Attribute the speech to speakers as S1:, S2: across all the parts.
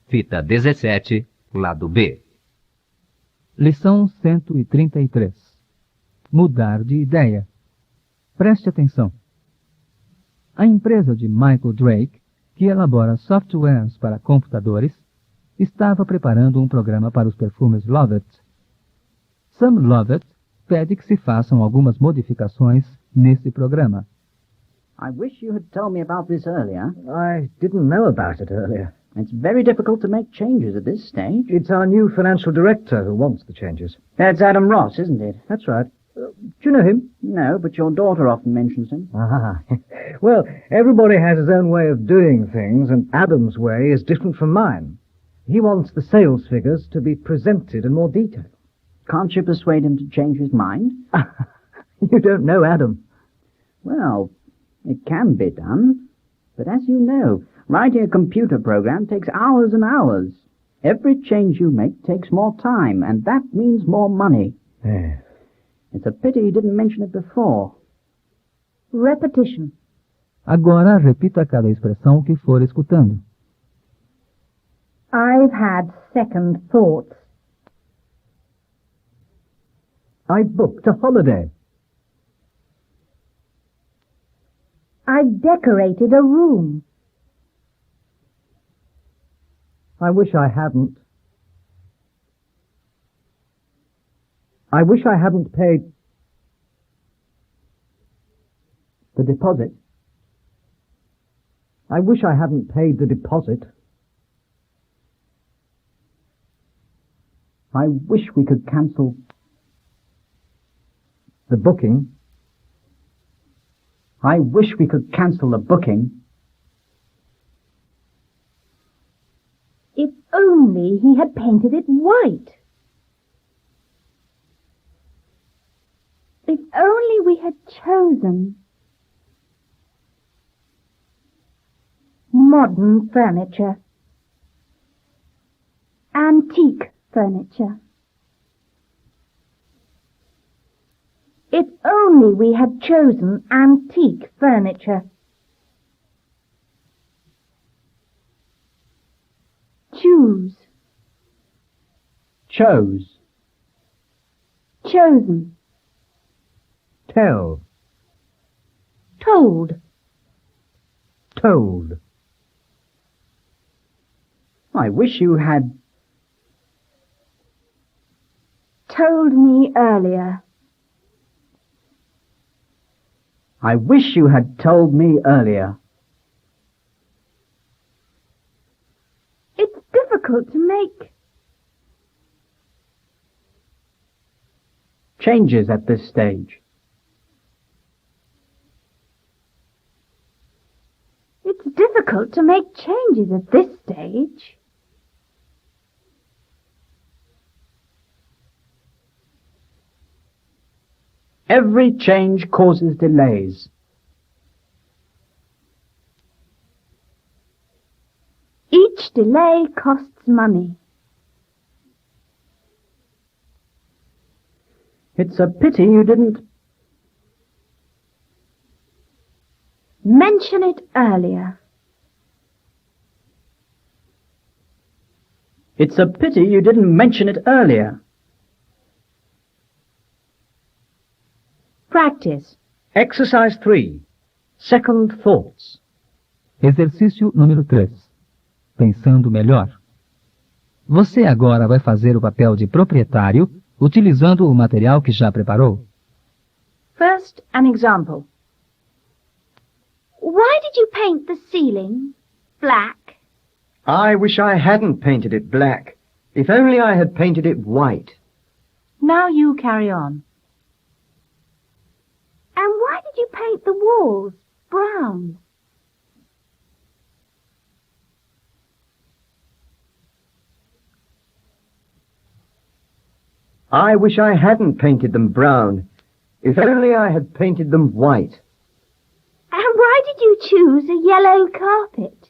S1: Fita 17, lado B.
S2: Lição 133. Mudar de ideia. Preste atenção. A empresa de Michael Drake, que elabora softwares para computadores, estava preparando um programa para os perfumes Lovett. Sam Lovett pede que se façam algumas modificações nesse programa.
S3: I wish you had told me about this earlier.
S4: I didn't know about it earlier.
S3: It's very difficult to make changes at this stage.
S4: It's our new financial director who wants the changes.
S3: That's Adam Ross, isn't it?
S4: That's right. Do you know him?
S3: No, but your daughter often mentions him.
S4: Ah, well, everybody has his own way of doing things, and Adam's way is different from mine. He wants the sales figures to be presented in more detail.
S3: Can't you persuade him to change his mind?
S4: You don't know Adam.
S3: Well, it can be done. But as you know, writing a computer program takes hours and hours. Every change you make takes more time, and that means more money.
S4: Yes.
S3: It's a pity you didn't mention it before.
S5: Repetition.
S2: Agora repita cada expressão que for escutando.
S5: I've had second thoughts.
S4: I booked a holiday.
S5: I've decorated a room.
S4: I wish I hadn't. I wish I hadn't paid the deposit. I wish I hadn't paid the deposit.
S3: I wish we could cancel
S4: The booking.
S3: I wish we could cancel the booking.
S5: If only he had painted it white. If only we had chosen modern furniture, antique furniture. If only we had chosen antique furniture. Choose.
S3: Chose.
S5: Chosen.
S4: Tell.
S5: Told.
S4: Told.
S3: I wish you had
S5: Told me earlier.
S3: I wish you had told me earlier.
S5: It's difficult to make
S3: changes at this stage.
S5: It's difficult to make changes at this stage.
S3: Every change causes delays.
S5: Each delay costs money.
S3: It's a pity you didn't
S5: Mention it earlier.
S3: It's a pity you didn't mention it earlier.
S5: Practice.
S4: Exercise 3. Second thoughts.
S2: Exercício número 3. Pensando melhor. Você agora vai fazer o papel de proprietário utilizando o material que já preparou.
S5: First, an example. Why did you paint the ceiling black?
S4: I wish I hadn't painted it black. If only I had painted it white.
S5: Now you carry on. And why did you paint the walls brown?
S4: I wish I hadn't painted them brown. If only I had painted them white.
S5: And why did you choose a yellow carpet?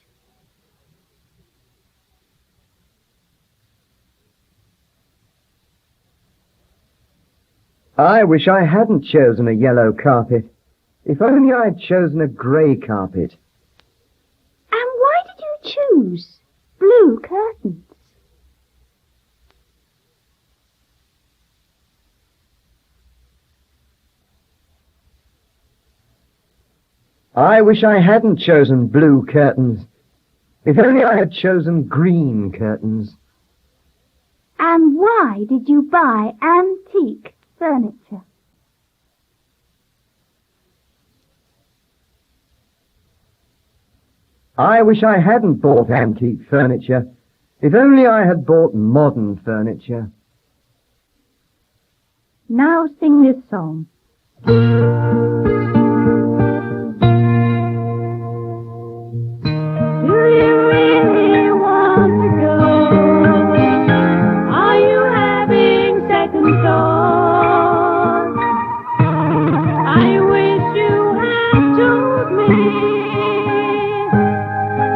S4: I wish I hadn't chosen a yellow carpet. If only I had chosen a grey carpet.
S5: And why did you choose blue curtains.
S4: I wish I hadn't chosen blue curtains. If only I had chosen green curtains.
S5: And why did you buy antique furniture?
S4: I wish I hadn't bought antique furniture. If only I had bought modern furniture.
S5: Now sing this song. Do you really want to go? Are you having second thoughts? I wish you had told me.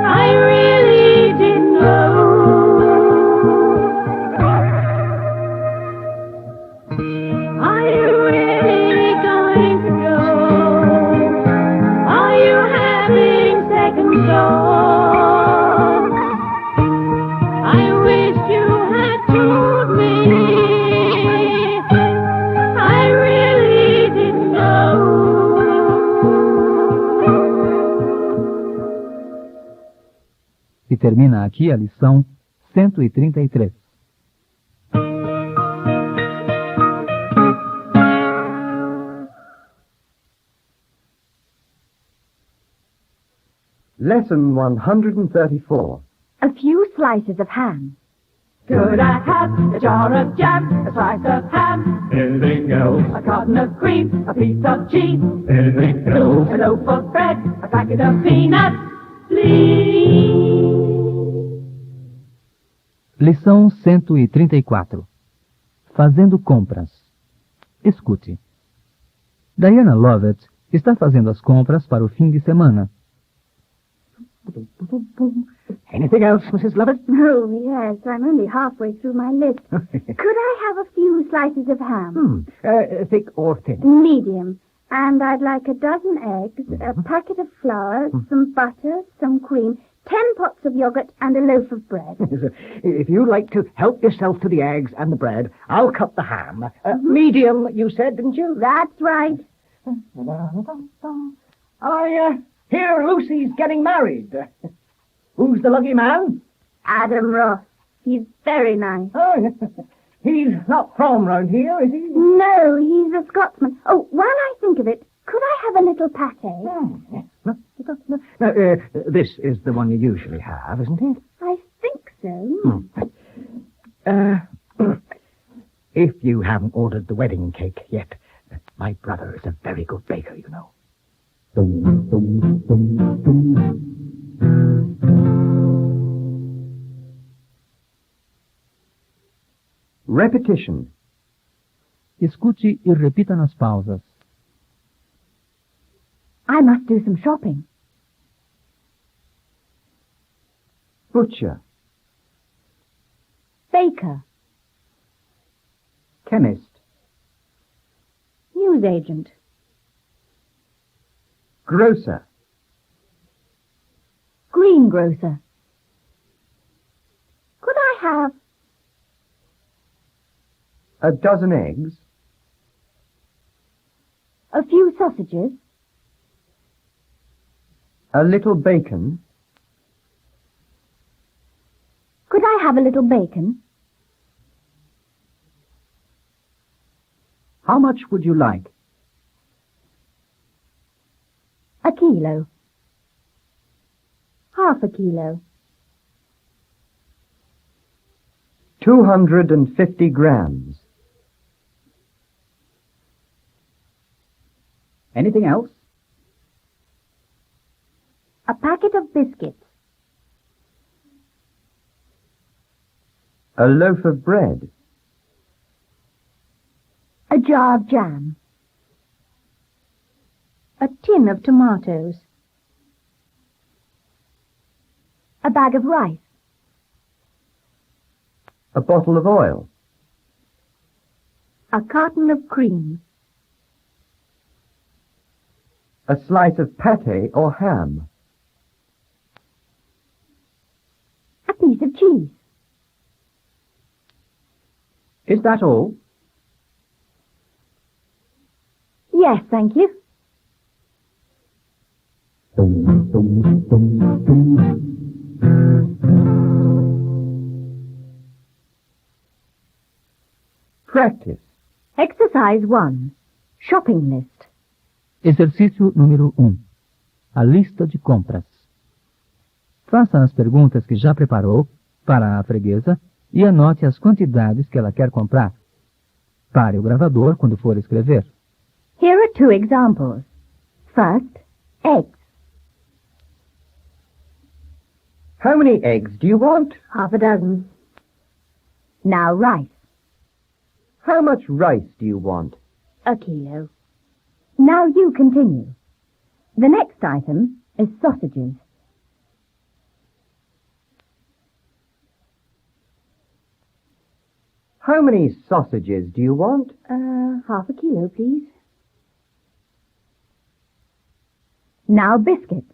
S5: I really didn't know. Are you really going to go? Are you having second thoughts? I wish you had told me. I really didn't know.
S2: E termina aqui a lição 133.
S4: Lesson 134.
S5: A few slices of ham.
S6: Could I have a jar of jam, a slice of ham,
S7: Anything else?
S6: a carton of cream, a piece of cheese,
S7: Anything else?
S6: a loaf of bread, a packet of peanuts, please?
S2: Lição 134. Fazendo compras. Escute. Diana Lovett está fazendo as compras para o fim de semana.
S4: Anything else, Mrs. Lovett?
S5: Oh, yes, I'm only halfway through my list. Could I have a few slices of ham?
S4: Thick or thin?
S5: Medium. And I'd like a dozen eggs, a packet of flour, some butter, some cream, 10 pots of yogurt, and a loaf of bread.
S4: If you'd like to help yourself to the eggs and the bread, I'll cut the ham. Medium, you said, didn't you?
S5: That's right.
S4: I hear Lucy's getting married. Who's the lucky man?
S5: Adam Ross. He's very nice.
S4: Oh, he's not from round here, is he?
S5: No, he's a Scotsman. Oh, while I think of it, could I have a little pâté?
S4: Now, this is the one you usually have, isn't it?
S5: I think so.
S4: If you haven't ordered the wedding cake yet, my brother is a very good baker, you know. Repetition.
S2: Escute e repita nas pausas.
S5: I must do some shopping.
S4: Butcher.
S5: Baker.
S3: Chemist.
S5: Newsagent.
S3: Grocer.
S5: Greengrocer. Could I have
S3: A dozen eggs.
S5: a few sausages?
S3: A little bacon.
S5: Could I have a little bacon?
S3: How much would you like?
S5: A kilo. Half a kilo.
S3: 250 grams. Anything else?
S5: A packet of biscuits.
S3: A loaf of bread.
S5: A jar of jam. A tin of tomatoes. A bag of rice.
S3: A bottle of oil.
S5: A carton of cream.
S3: A slice of pâté or ham.
S5: A piece
S8: cheese.
S3: Is that all?
S8: Yes, thank you.
S3: Practice.
S8: Exercise 1. Shopping list.
S2: Exercício número 1. A lista de compras. Faça as perguntas que já preparou para a freguesa e anote as quantidades que ela quer comprar. Pare o gravador quando for escrever.
S8: Here are 2 examples. First, eggs.
S3: How many eggs do you want?
S8: Half a dozen. Now rice.
S3: How much rice do you want?
S8: A kilo. Now you continue. The next item is sausages.
S3: How many sausages do you want?
S8: Half a kilo, please. Now biscuits.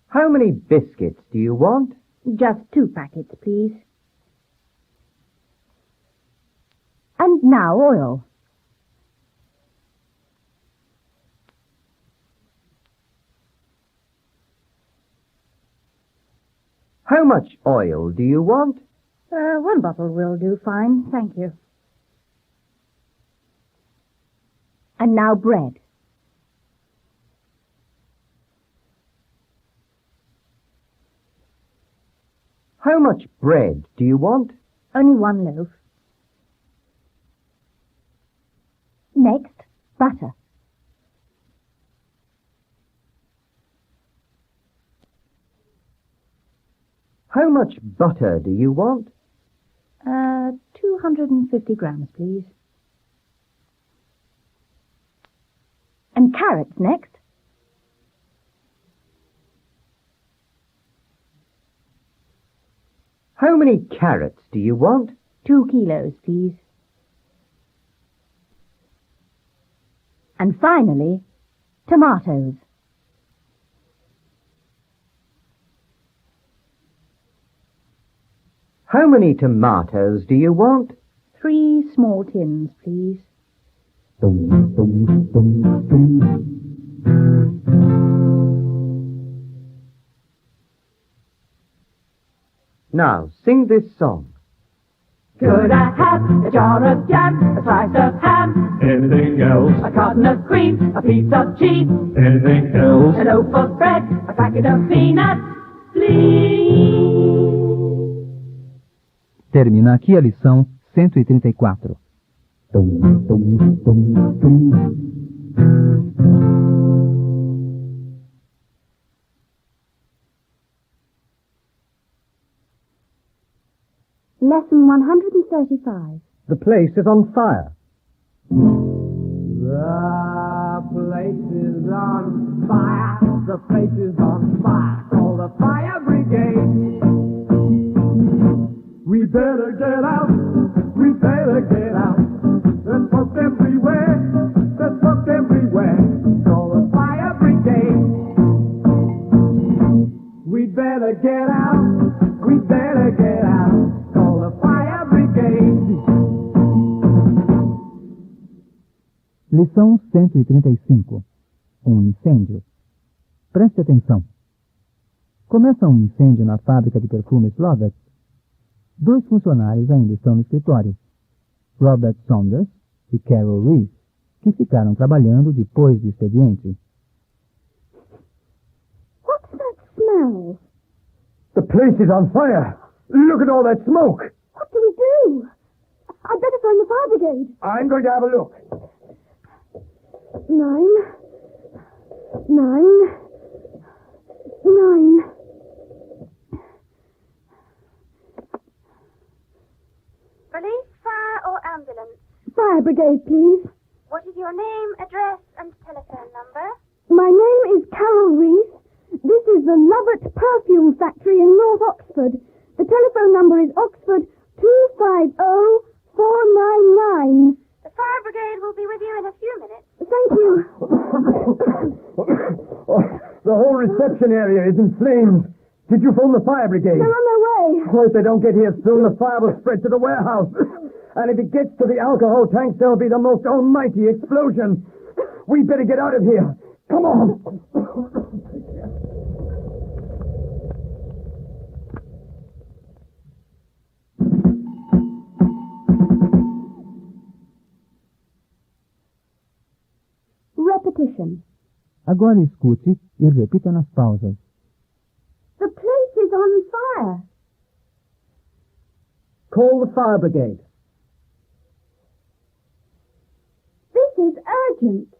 S3: How many biscuits do you want?
S8: Just 2 packets, please. And now oil.
S3: How much oil do you want?
S8: 1 bottle will do fine, thank you. And now bread.
S3: How much bread do you want?
S8: Only 1 loaf. Next, butter.
S3: How much butter do you want?
S8: 250 grams, please. And carrots next.
S3: How many carrots do you want?
S8: 2 kilos, please. And finally, tomatoes.
S3: How many tomatoes do you want?
S8: 3 small tins, please.
S3: Now, sing this song.
S6: Could I have a jar of jam, a slice of ham,
S7: Anything else?
S6: a carton of cream, a piece of cheese,
S7: Anything else?
S6: a loaf of bread, a packet of peanuts, please?
S2: Termina aqui a lição 134.
S8: Lesson 135.
S4: The place is on fire.
S6: The place is on fire. The place is on fire. Call the fire brigade. We better get out. We better get out. There's smoke everywhere. There's smoke everywhere. Call the fire brigade. We better get out. We better get out. Call the fire brigade.
S2: Lição 135. Incêndio. Preste atenção. Começa um incêndio na fábrica de perfumes Robert. 2 funcionários ainda estão no escritório. Robert Saunders e Carol Reese, que ficaram trabalhando depois do expediente.
S5: What's that smell?
S3: The place is on fire. Look at all that smoke.
S5: What do we do? I'd better phone the fire brigade.
S3: I'm going to have a look.
S5: 9.
S9: Police, fire, or ambulance?
S5: Fire brigade, please.
S9: What is your name, address, and telephone number?
S5: My name is Carol Reese. This is the Lovett Perfume Factory in North Oxford. The telephone number is Oxford 250499.
S9: The fire brigade will be with you in a few minutes.
S5: Thank you.
S6: The whole reception area is in flames. Did you phone the fire brigade?
S5: They're on their way.
S6: Oh, if they don't get here soon, the fire will spread to the warehouse. And if it gets to the alcohol tanks, there'll be the most almighty explosion. We better get out of here. Come on.
S8: Repetition.
S2: Agora escute e repita nas pausas.
S5: The place is on fire.
S6: Call the fire brigade.
S5: This is urgent.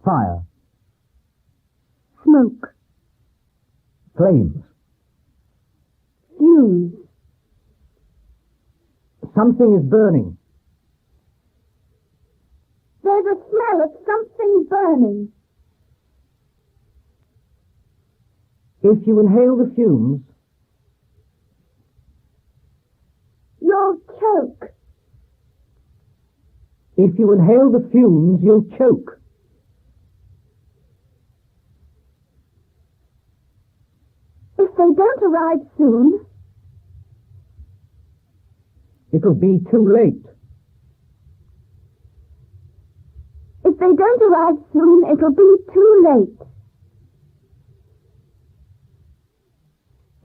S6: Fire.
S5: Smoke.
S6: Flames.
S5: Fumes.
S6: Something is burning.
S5: There's a smell of something burning.
S6: If you inhale the fumes,
S5: You'll choke.
S6: if you inhale the fumes, you'll choke.
S5: If they don't arrive soon,
S6: It'll be too late.
S5: if they don't arrive soon, it'll be too late.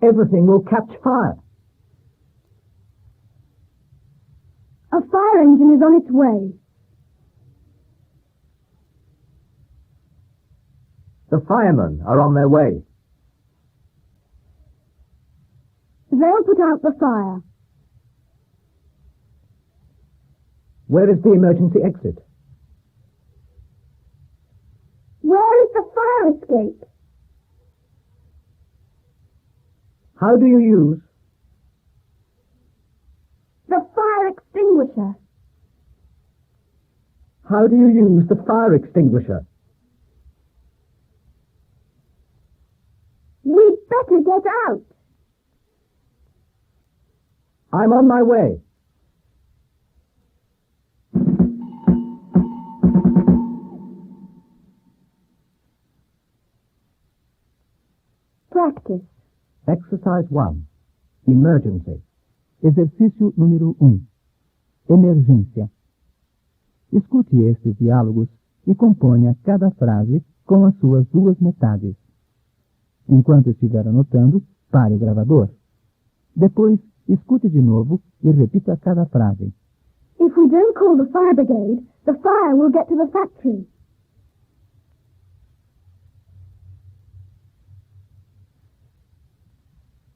S6: Everything will catch fire.
S5: A fire engine is on its way.
S6: The firemen are on their way.
S5: They'll put out the fire.
S6: Where is the emergency exit?
S5: Where is the fire escape?
S6: How do you use?
S5: The fire extinguisher.
S6: How do you use the fire extinguisher?
S5: We'd better get out.
S6: I'm on my way.
S5: Practice.
S6: Exercise 1. Emergency.
S2: Exercício número 1. Emergência. Escute estes diálogos e componha cada frase com as suas duas metades. Enquanto estiver anotando, pare o gravador. Depois, escute de novo e repita cada frase.
S5: If we don't call the fire brigade, the fire will get to the factory.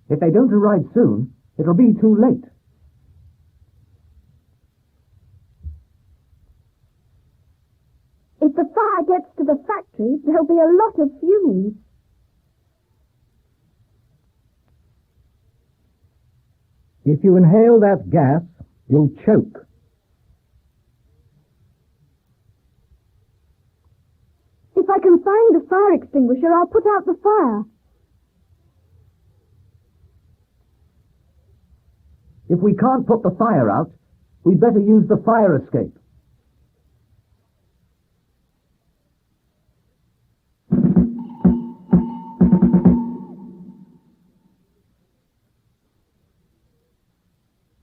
S6: If they don't arrive soon, it'll be too late.
S5: If the fire gets to the factory, there'll be a lot of fumes.
S6: If you inhale that gas, you'll choke.
S5: If I can find the fire extinguisher, I'll put out the fire.
S6: If we can't put the fire out, we'd better use the fire escape.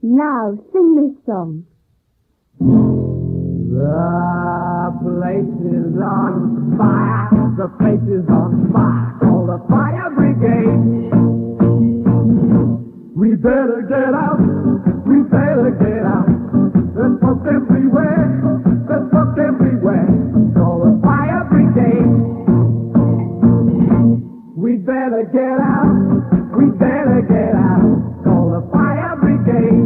S5: Now, sing this song.
S6: The place is on fire. The place is on fire. Call the fire brigade. We better get out. We better get out. There's smoke everywhere. There's smoke everywhere. Call the fire brigade. We better get out. We better get out. Call the fire brigade.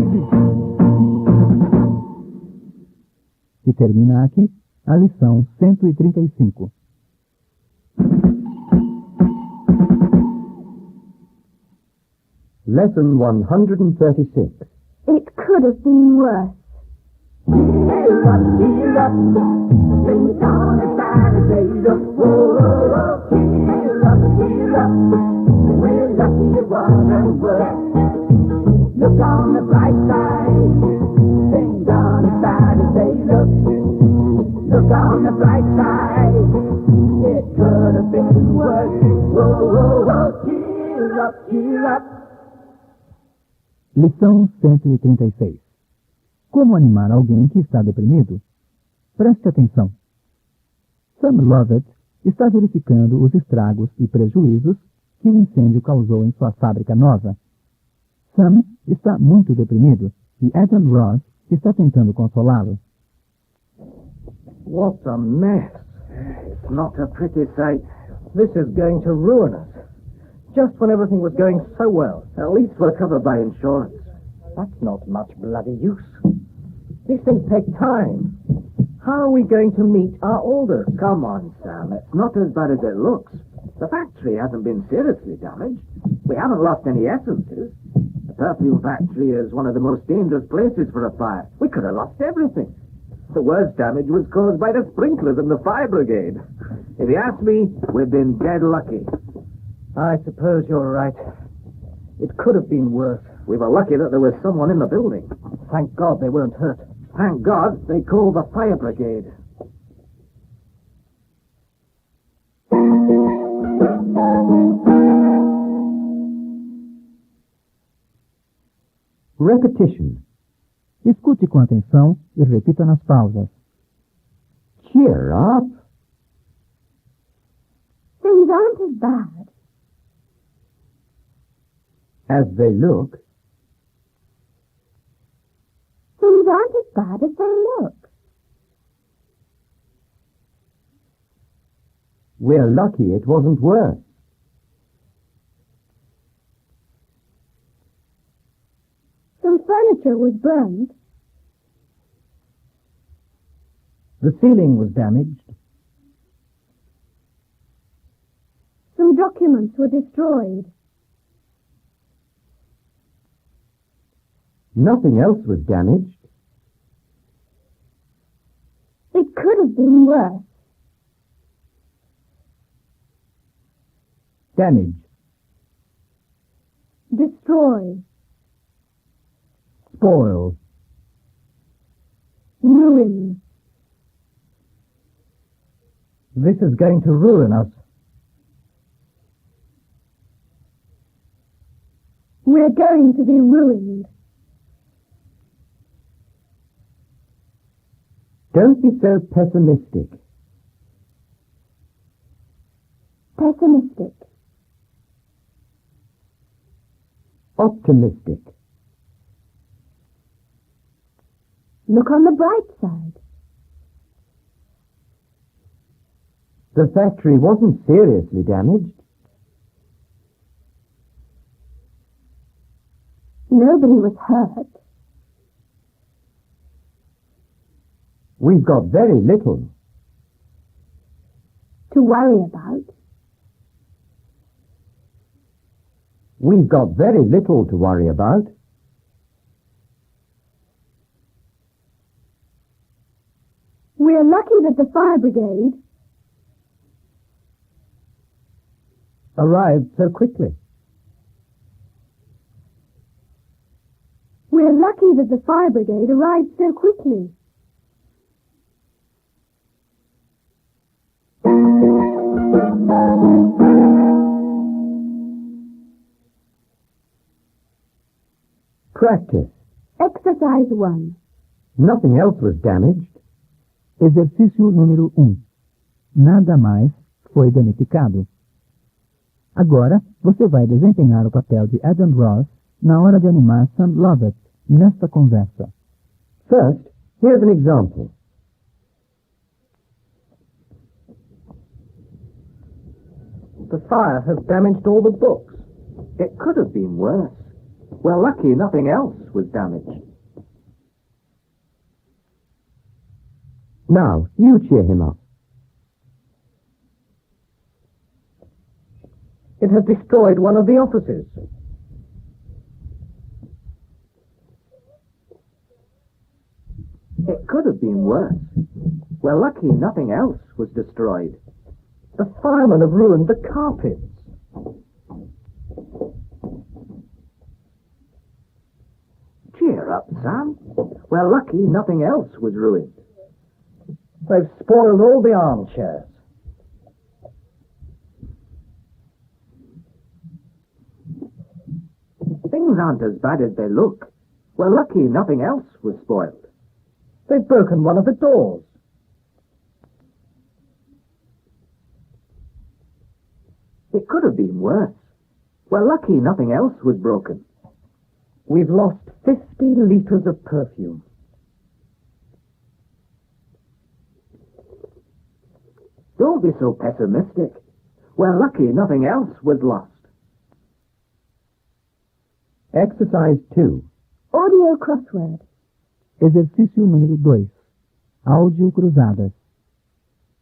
S2: E termina aqui a lição 135.
S6: Lesson 136.
S5: It could have been worse.
S6: Cheer up, cheer up. Sing the song as bad as they look. Whoa, cheer up, cheer up. We're lucky it wasn't worse. Look on the bright side. Things aren't as bad as they look. on the bright side. It could have been worse. Whoa, whoa, whoa, cheer up, cheer up.
S2: Lição 136. Como animar alguém que está deprimido? Preste atenção. Sam Lovett está verificando os estragos e prejuízos que o incêndio causou em sua fábrica nova. Sam está muito deprimido e Adam Ross está tentando consolá-lo.
S4: What a mess.
S3: It's not a pretty sight.
S4: This is going to ruin us. Just when everything was going so well.
S3: At least we're covered by insurance.
S4: That's not much bloody use. These things take time. How are we going to meet our orders?
S3: Come on, Sam. It's not as bad as it looks. The factory hasn't been seriously damaged. We haven't lost any essences. The perfume factory is one of the most dangerous places for a fire. We could have lost everything. The worst damage was caused by the sprinklers and the fire brigade. If you ask me, we've been dead lucky.
S4: I suppose you're right. It could have been worse.
S3: We were lucky that there was someone in the building.
S4: Thank God they weren't hurt.
S3: Thank God they called the fire brigade.
S2: Repetition. Escute com atenção e repita nas pausas.
S3: Cheer up.
S5: Things aren't as bad.
S3: As they look.
S5: Things aren't as bad as they look.
S3: We're lucky it wasn't worse.
S5: Some furniture was burned.
S2: The ceiling was damaged.
S5: Some documents were destroyed.
S3: Nothing else was damaged.
S5: It could have been worse.
S2: Damage.
S5: Destroy.
S2: Spoil.
S5: Ruin.
S2: This is going to ruin us.
S5: We're going to be ruined.
S3: Don't be so pessimistic.
S5: Pessimistic.
S3: Optimistic.
S5: Look on the bright side.
S3: The factory wasn't seriously damaged.
S5: Nobody was hurt.
S3: We've got very little.
S5: To worry about.
S3: We've got very little to worry about.
S5: We're lucky that the fire brigade
S2: Arrived so quickly.
S5: We're lucky that the fire brigade arrived so quickly.
S3: Practice.
S5: Exercise 1.
S3: Nothing else was damaged.
S2: Exercício número 1. Nada mais foi danificado. Agora, você vai desempenhar o papel de Adam Ross na hora de animar Sam Lovett nesta conversa.
S3: First, here's an example.
S4: The fire has damaged all the books.
S3: It could have been worse. We're lucky nothing else was damaged. Now, you cheer him up.
S4: It has destroyed one of the offices.
S3: It could have been worse. We're lucky nothing else was destroyed.
S4: The firemen have ruined the carpets.
S3: Cheer up, Sam. We're lucky nothing else was ruined.
S4: They've spoiled all the armchairs.
S3: Things aren't as bad as they look. We're lucky nothing else was spoiled.
S4: They've broken one of the doors.
S3: It could have been worse. We're lucky nothing else was broken.
S4: We've lost 50 litres of perfume.
S3: Don't be so pessimistic. We're lucky nothing else was lost.
S2: Exercise 2.
S5: Audio crossword.
S2: Exercício número 2. Áudio cruzadas.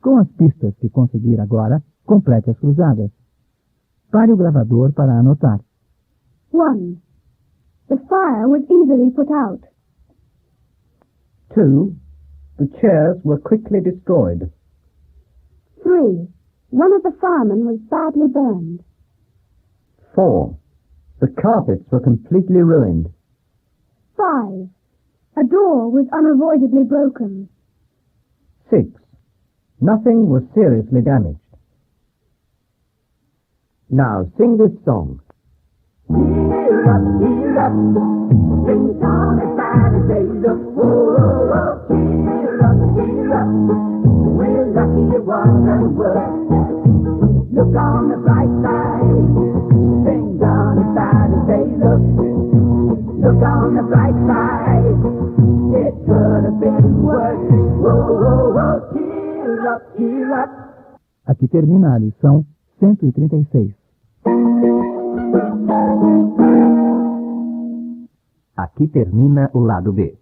S2: Com as pistas que conseguir agora, complete as cruzadas. Pare o gravador para anotar.
S5: 1. The fire was easily put out.
S4: 2. The chairs were quickly destroyed.
S5: 3. One of the firemen was badly burned.
S4: 4. The carpets were completely ruined.
S5: 5. A door was unavoidably broken.
S4: 6. Nothing was seriously damaged.
S3: Now sing this song.
S6: Cheer up, things aren't as bad as they look. Whoa, whoa, cheer up, we're lucky it wasn't worse. Look on the bright side, things aren't as bad as they look. Look on the bright side, it could have been worse. Whoa, whoa, whoa, cheer up.
S2: Aqui termina a lição 136.
S1: Aqui termina o lado B.